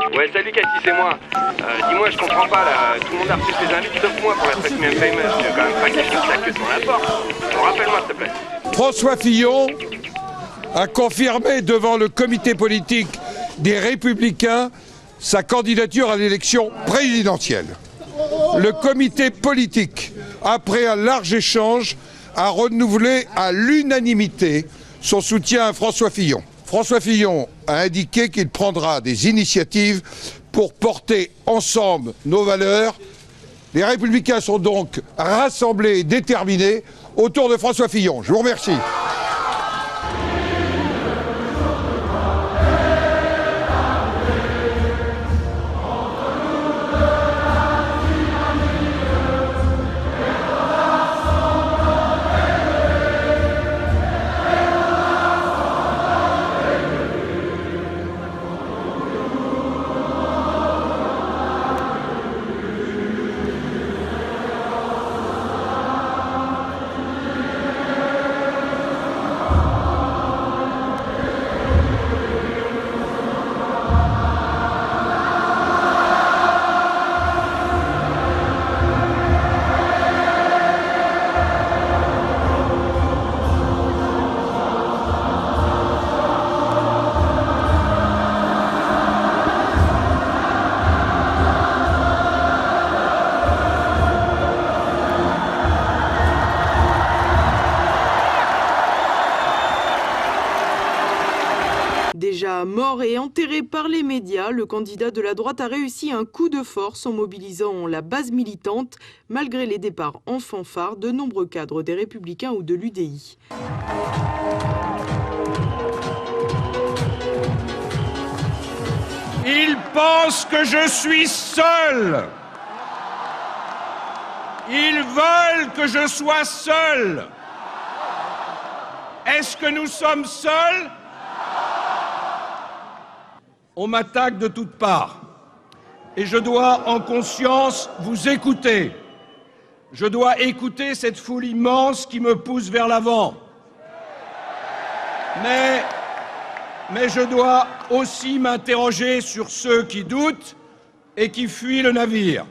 Ouais, salut Cathy, c'est moi. Dis-moi, je comprends pas là. Tout le monde a reçu ses invites sauf moi pour la Premium Famous. Je vais quand même pas quelqu'un qui a que devant la porte. Bon, rappelle-moi s'il te plaît. François Fillon a confirmé devant le comité politique des Républicains sa candidature à l'élection présidentielle. Le comité politique, après un large échange, a renouvelé à l'unanimité son soutien à François Fillon. François Fillon a indiqué qu'il prendra des initiatives pour porter ensemble nos valeurs. Les Républicains sont donc rassemblés et déterminés autour de François Fillon. Je vous remercie. Déjà mort et enterré par les médias, le candidat de la droite a réussi un coup de force en mobilisant la base militante, malgré les départs en fanfare de nombreux cadres des Républicains ou de l'UDI. Ils pensent que je suis seul. Ils veulent que je sois seul. Est-ce que nous sommes seuls ? On m'attaque de toutes parts. Et je dois, en conscience, vous écouter. Je dois écouter cette foule immense qui me pousse vers l'avant. Mais je dois aussi m'interroger sur ceux qui doutent et qui fuient le navire.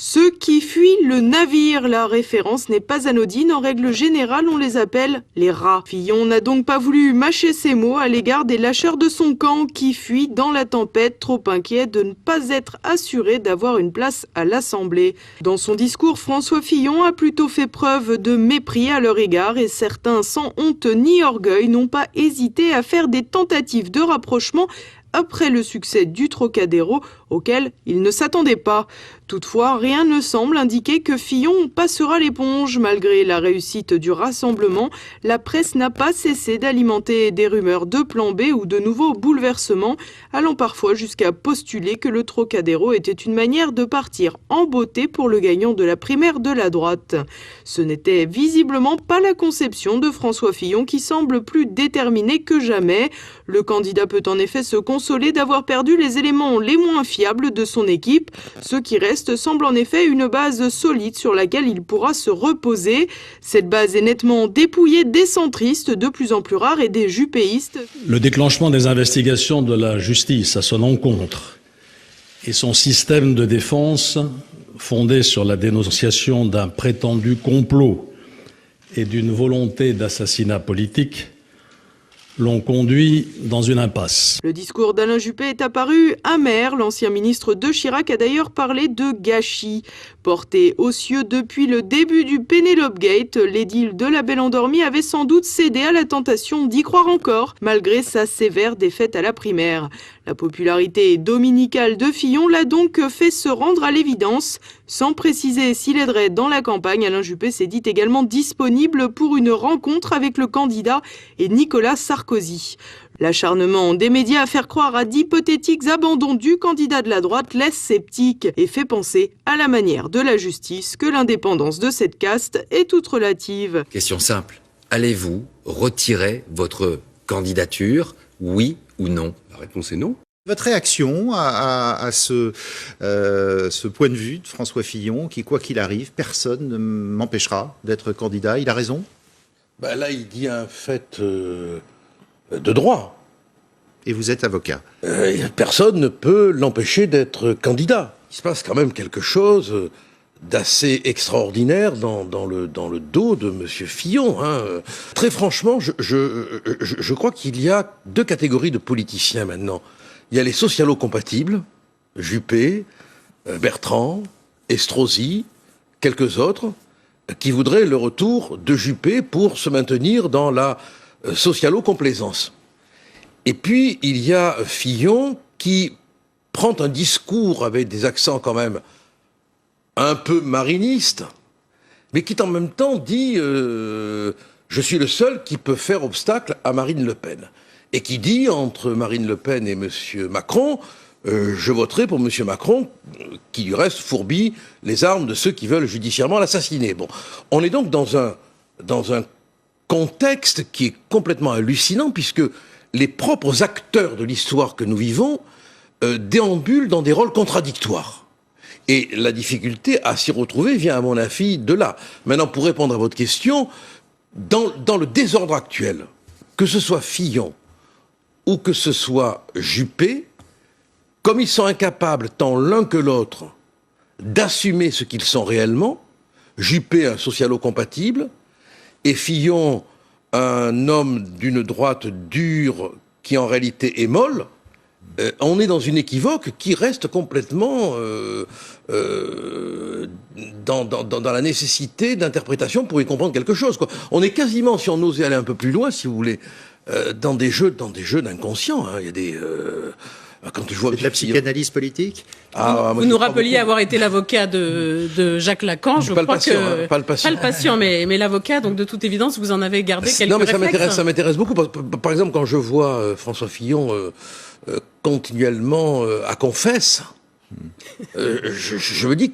Ceux qui fuient le navire, la référence n'est pas anodine. En règle générale, on les appelle les rats. Fillon n'a donc pas voulu mâcher ses mots à l'égard des lâcheurs de son camp qui fuient dans la tempête, trop inquiets de ne pas être assurés d'avoir une place à l'Assemblée. Dans son discours, François Fillon a plutôt fait preuve de mépris à leur égard et certains, sans honte ni orgueil, n'ont pas hésité à faire des tentatives de rapprochement après le succès du Trocadéro, auquel il ne s'attendait pas. Toutefois, rien ne semble indiquer que Fillon passera l'éponge. Malgré la réussite du rassemblement, la presse n'a pas cessé d'alimenter des rumeurs de plan B ou de nouveaux bouleversements, allant parfois jusqu'à postuler que le Trocadéro était une manière de partir en beauté pour le gagnant de la primaire de la droite. Ce n'était visiblement pas la conception de François Fillon qui semble plus déterminé que jamais. Le candidat peut en effet se consoler d'avoir perdu les éléments les moins fiables de son équipe. Ce qui reste semble en effet une base solide sur laquelle il pourra se reposer. Cette base est nettement dépouillée des centristes, de plus en plus rares, et des jupéistes. Le déclenchement des investigations de la justice à son encontre et son système de défense fondé sur la dénonciation d'un prétendu complot et d'une volonté d'assassinat politique l'ont conduit dans une impasse. Le discours d'Alain Juppé est apparu amer. L'ancien ministre de Chirac a d'ailleurs parlé de gâchis. Porté aux cieux depuis le début du Penelope Gate, l'édile de la Belle Endormie avait sans doute cédé à la tentation d'y croire encore, malgré sa sévère défaite à la primaire. La popularité dominicale de Fillon l'a donc fait se rendre à l'évidence. Sans préciser s'il aiderait dans la campagne, Alain Juppé s'est dit également disponible pour une rencontre avec le candidat et Nicolas Sarkozy. L'acharnement des médias à faire croire à d'hypothétiques abandons du candidat de la droite laisse sceptique et fait penser à la manière de la justice que l'indépendance de cette caste est toute relative. Question simple. Allez-vous retirer votre candidature, oui ou non? La réponse est non. Votre réaction à ce point de vue de François Fillon, qui, quoi qu'il arrive, personne ne m'empêchera d'être candidat, il a raison? Là, il dit un fait de droit. Et vous êtes avocat. Personne ne peut l'empêcher d'être candidat. Il se passe quand même quelque chose d'assez extraordinaire dans le dos de M. Fillon. Hein. Très franchement, je crois qu'il y a deux catégories de politiciens maintenant. Il y a les socialo-compatibles, Juppé, Bertrand, Estrosi, quelques autres, qui voudraient le retour de Juppé pour se maintenir dans la socialo-complaisance. Et puis, il y a Fillon qui prend un discours avec des accents quand même un peu marinistes, mais qui en même temps dit je suis le seul qui peut faire obstacle à Marine Le Pen. Et qui dit, entre Marine Le Pen et M. Macron, je voterai pour M. Macron, qui lui reste fourbit les armes de ceux qui veulent judiciairement l'assassiner. Bon, on est donc dans un contexte qui est complètement hallucinant, puisque les propres acteurs de l'histoire que nous vivons déambulent dans des rôles contradictoires. Et la difficulté à s'y retrouver vient, à mon avis, de là. Maintenant, pour répondre à votre question, dans le désordre actuel, que ce soit Fillon ou que ce soit Juppé, comme ils sont incapables, tant l'un que l'autre, d'assumer ce qu'ils sont réellement, Juppé, un socialo-compatible, et Fillon, un homme d'une droite dure qui en réalité est molle, on est dans une équivoque qui reste complètement dans la nécessité d'interprétation pour y comprendre quelque chose, quoi. On est quasiment, si on osait aller un peu plus loin, si vous voulez, dans des jeux d'inconscient. Hein. Il y a des... quand je vois de la psychanalyse politique. Vous nous rappeliez avoir été l'avocat de Jacques Lacan, je crois que... Pas le patient, mais l'avocat, donc de toute évidence, vous en avez gardé quelques réflexes. Non, mais ça m'intéresse beaucoup. Par exemple, quand je vois François Fillon continuellement à confesse, je me dis...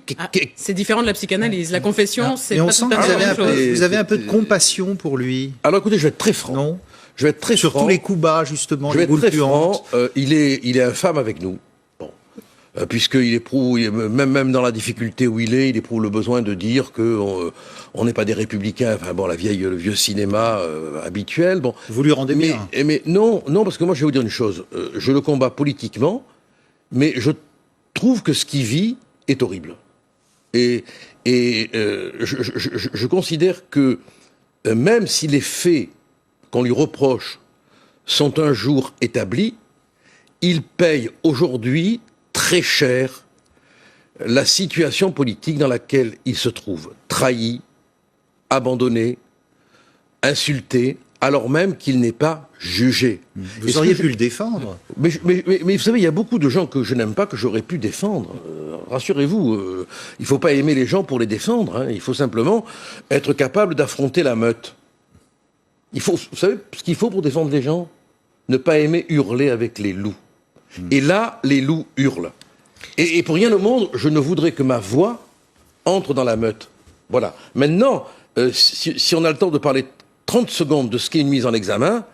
c'est différent de la psychanalyse. La confession, c'est pas tout à fait la même chose. Vous avez un peu de compassion pour lui. Alors écoutez, je vais être très franc. Non. Je vais être très sur franc. Tous les coups bas, justement, je vais les être très franc. Il est infâme avec nous. Bon. Puisqu'il éprouve, même dans la difficulté où il éprouve le besoin de dire que on n'est pas des républicains. Enfin bon, le vieux cinéma habituel. Bon. Vous lui rendez bien. Mais non, parce que moi je vais vous dire une chose. Je le combats politiquement, mais je trouve que ce qu'il vit est horrible. Et je considère que même si les faits qu'on lui reproche sont un jour établis, il paye aujourd'hui très cher la situation politique dans laquelle il se trouve. Trahi, abandonné, insulté, alors même qu'il n'est pas jugé. Vous auriez pu le défendre. Mais vous savez, il y a beaucoup de gens que je n'aime pas, que j'aurais pu défendre. Rassurez-vous, il ne faut pas aimer les gens pour les défendre. Hein. Il faut simplement être capable d'affronter la meute. Vous savez ce qu'il faut pour défendre les gens ? Ne pas aimer hurler avec les loups. Et là, les loups hurlent. Et pour rien au monde, je ne voudrais que ma voix entre dans la meute. Voilà. Maintenant, si on a le temps de parler 30 secondes de ce qu'est une mise en examen,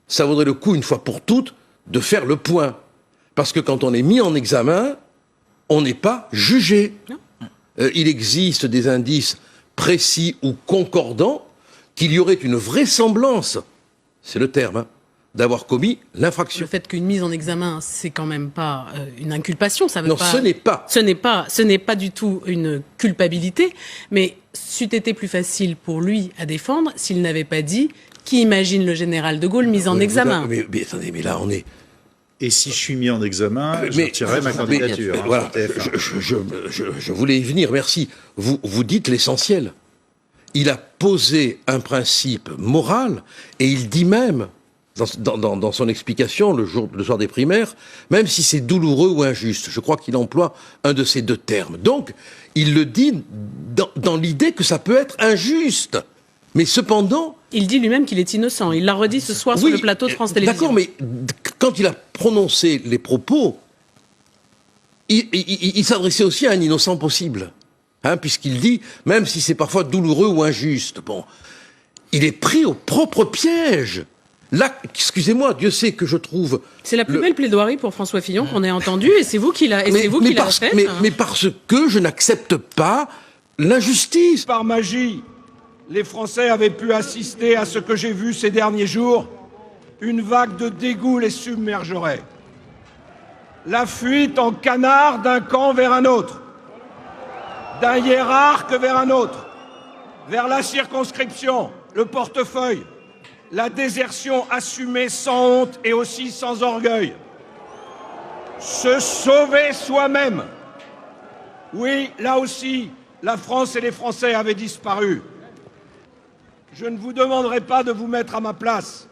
ça vaudrait le coup, une fois pour toutes, de faire le point. Parce que quand on est mis en examen, on n'est pas jugé. Il existe des indices précis ou concordants qu'il y aurait une vraisemblance, c'est le terme, d'avoir commis l'infraction. Le fait qu'une mise en examen, c'est quand même pas une inculpation, ça veut non, pas... ce n'est pas. Ce n'est pas du tout une culpabilité, mais c'eût été plus facile pour lui à défendre s'il n'avait pas dit qui imagine le général de Gaulle mis en examen. Mais attendez, mais là on est... Et si je suis mis en examen, je retirerai ma candidature. Voilà, je voulais y venir, merci. Vous dites l'essentiel. Il a posé un principe moral, et il dit même, dans son explication, le soir des primaires, même si c'est douloureux ou injuste, je crois qu'il emploie un de ces deux termes. Donc, il le dit dans l'idée que ça peut être injuste. Mais cependant... Il dit lui-même qu'il est innocent. Il l'a redit ce soir sur le plateau de France Télévisions. D'accord, mais quand il a prononcé les propos, il s'adressait aussi à un innocent possible. Hein, puisqu'il dit, même si c'est parfois douloureux ou injuste, bon, il est pris au propre piège. Là, excusez-moi, Dieu sait que je trouve... C'est la plus belle plaidoirie pour François Fillon qu'on ait entendue, et c'est vous qui l'avez faite. Mais parce que je n'accepte pas l'injustice. Par magie, les Français avaient pu assister à ce que j'ai vu ces derniers jours, une vague de dégoût les submergerait. La fuite en canard d'un camp vers un autre, d'un hiérarque vers un autre, vers la circonscription, le portefeuille, la désertion assumée sans honte et aussi sans orgueil. Se sauver soi-même. Oui, là aussi, la France et les Français avaient disparu. Je ne vous demanderai pas de vous mettre à ma place,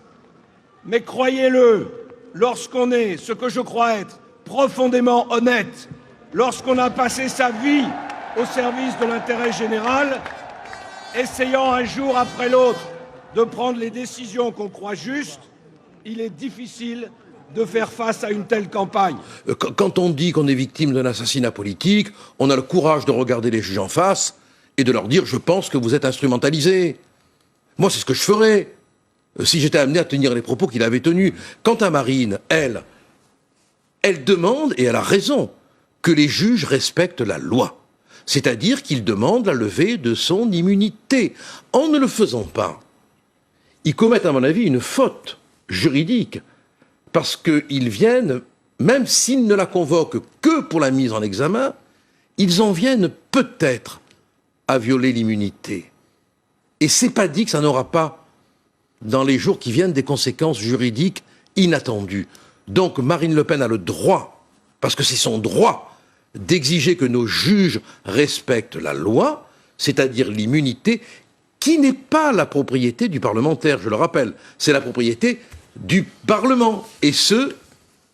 mais croyez-le, lorsqu'on est ce que je crois être profondément honnête, lorsqu'on a passé sa vie au service de l'intérêt général, essayant un jour après l'autre de prendre les décisions qu'on croit justes, il est difficile de faire face à une telle campagne. Quand on dit qu'on est victime d'un assassinat politique, on a le courage de regarder les juges en face et de leur dire « je pense que vous êtes instrumentalisés ». Moi, c'est ce que je ferais si j'étais amené à tenir les propos qu'il avait tenus. Quant à Marine, elle demande, et elle a raison, que les juges respectent la loi. C'est-à-dire qu'ils demandent la levée de son immunité. En ne le faisant pas, ils commettent, à mon avis, une faute juridique. Parce qu'ils viennent, même s'ils ne la convoquent que pour la mise en examen, ils en viennent peut-être à violer l'immunité. Et c'est pas dit que ça n'aura pas, dans les jours qui viennent, des conséquences juridiques inattendues. Donc Marine Le Pen a le droit, parce que c'est son droit, d'exiger que nos juges respectent la loi, c'est-à-dire l'immunité, qui n'est pas la propriété du parlementaire, je le rappelle. C'est la propriété du Parlement, et ce,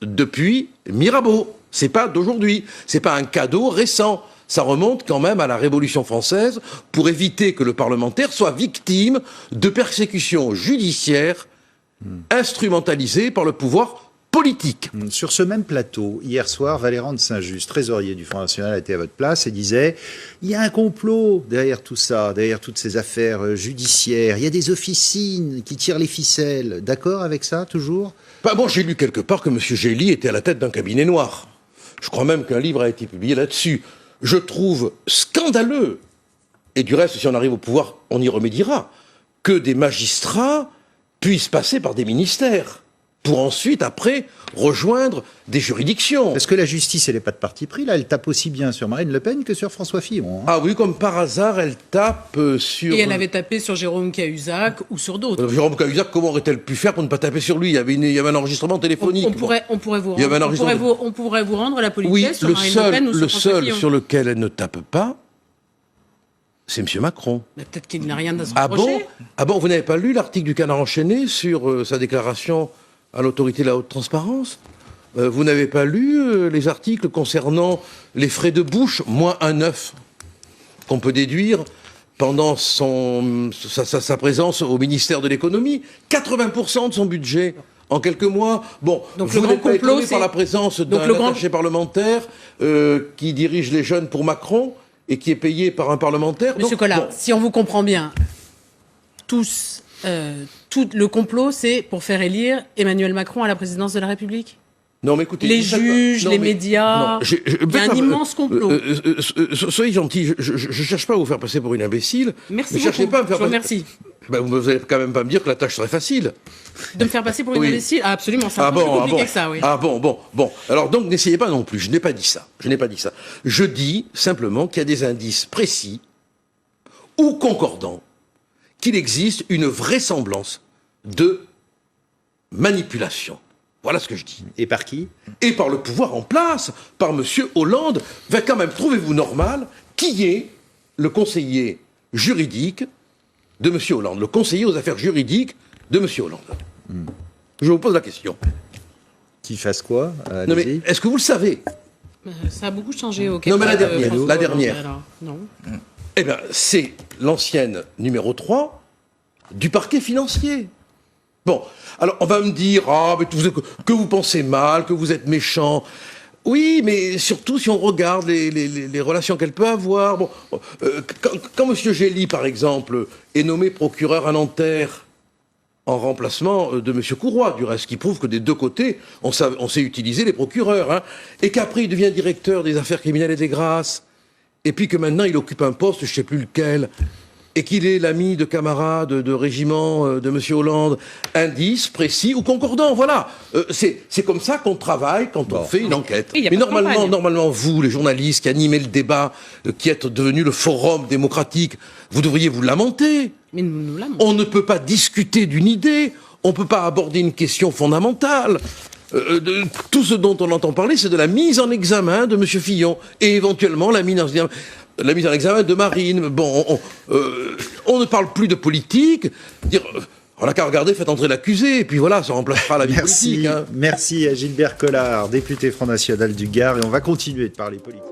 depuis Mirabeau. C'est pas d'aujourd'hui, c'est pas un cadeau récent. Ça remonte quand même à la Révolution française pour éviter que le parlementaire soit victime de persécutions judiciaires instrumentalisées par le pouvoir politique. Sur ce même plateau, hier soir, Valéran de Saint-Just, trésorier du Front National, était à votre place et disait « Il y a un complot derrière tout ça, derrière toutes ces affaires judiciaires. Il y a des officines qui tirent les ficelles. » D'accord avec ça, toujours ? Bon, j'ai lu quelque part que M. Gély était à la tête d'un cabinet noir. Je crois même qu'un livre a été publié là-dessus. Je trouve scandaleux, et du reste, si on arrive au pouvoir, on y remédiera, que des magistrats puissent passer par des ministères pour ensuite, après, rejoindre des juridictions. Parce que la justice, elle n'est pas de parti pris, là, elle tape aussi bien sur Marine Le Pen que sur François Fillon. Hein. Ah oui, comme par hasard, elle tape sur... Et elle avait tapé sur Jérôme Cahuzac ou sur d'autres. Jérôme Cahuzac, comment aurait-elle pu faire pour ne pas taper sur lui ? Il y avait un enregistrement téléphonique. On pourrait vous rendre la politesse sur Marine Le Pen ou sur François Fillon. Le seul sur lequel elle ne tape pas, c'est M. Macron. Mais peut-être qu'il n'a rien à se reprocher. Ah bon, vous n'avez pas lu l'article du Canard enchaîné sur sa déclaration à l'autorité de la haute transparence ? Vous n'avez pas lu les articles concernant les frais de bouche, moins 1,9, qu'on peut déduire pendant sa présence au ministère de l'économie, 80% de son budget en quelques mois. Bon, donc vous n'êtes pas étonné par la présence d'un attaché parlementaire qui dirige les jeunes pour Macron et qui est payé par un parlementaire. Monsieur Collard, si on vous comprend bien, tout le complot, c'est pour faire élire Emmanuel Macron à la présidence de la République ? Non, mais écoutez, les juges, les médias, il y a un immense complot. Soyez gentil, je ne cherche pas à vous faire passer pour une imbécile. Merci beaucoup, cherchez pas à me faire merci. Vous n'allez quand même pas me dire que la tâche serait facile. De me faire passer pour une imbécile ? Ah, absolument, c'est un peu plus compliqué que ça, oui. Ah bon. Alors donc, n'essayez pas non plus, je n'ai pas dit ça. Je dis simplement qu'il y a des indices précis ou concordants qu'il existe une vraisemblance de manipulation. Voilà ce que je dis. Et par qui ? Et par le pouvoir en place, par M. Hollande. Quand même, trouvez-vous normal qui est le conseiller juridique de M. Hollande, le conseiller aux affaires juridiques de M. Hollande ? Je vous pose la question. Qui fasse quoi ? Non mais, est-ce que vous le savez ? Ça a beaucoup changé au Non mais la dernière. Alors, non. Eh bien, c'est l'ancienne numéro 3 du parquet financier. Bon, alors on va me dire, mais que vous pensez mal, que vous êtes méchant. Oui, mais surtout si on regarde les relations qu'elle peut avoir. Bon, quand M. Gély, par exemple, est nommé procureur à Nanterre, en remplacement de M. Courroy, du reste, qui prouve que des deux côtés, on sait utiliser les procureurs, hein, et qu'après il devient directeur des affaires criminelles et des grâces, et puis que maintenant il occupe un poste, je ne sais plus lequel, et qu'il est l'ami de camarades de régiment de M. Hollande, indice précis ou concordant. Voilà. C'est comme ça qu'on travaille quand on fait une enquête. Mais normalement, vous, les journalistes qui animez le débat, qui êtes devenus le forum démocratique, vous devriez vous lamenter. Mais nous lamentons. On ne peut pas discuter d'une idée, on ne peut pas aborder une question fondamentale. Tout ce dont on entend parler, c'est de la mise en examen de M. Fillon et éventuellement la mise en examen de Marine. Bon, on ne parle plus de politique. On n'a qu'à regarder, faites entrer l'accusé, et puis voilà, ça remplacera la vie politique. Hein. Merci à Gilbert Collard, député Front National du Gard, et on va continuer de parler politique.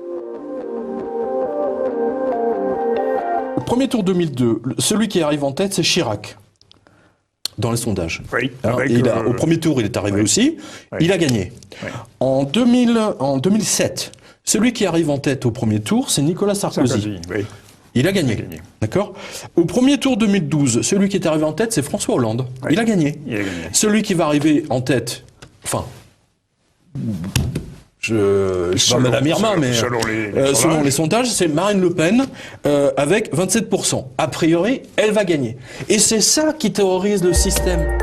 Au premier tour 2002, celui qui arrive en tête, c'est Chirac. Dans les sondages. Oui, au premier tour, il est arrivé aussi. Oui. Il a gagné. Oui. En 2007, celui qui arrive en tête au premier tour, c'est Nicolas Sarkozy. Oui. Il a gagné. D'accord ? Au premier tour 2012, celui qui est arrivé en tête, c'est François Hollande. Oui. Il a gagné. Celui qui va arriver en tête, je pas Madame Irma, mais selon les sondages, c'est Marine Le Pen avec 27%. A priori, elle va gagner. Et c'est ça qui terrorise le système.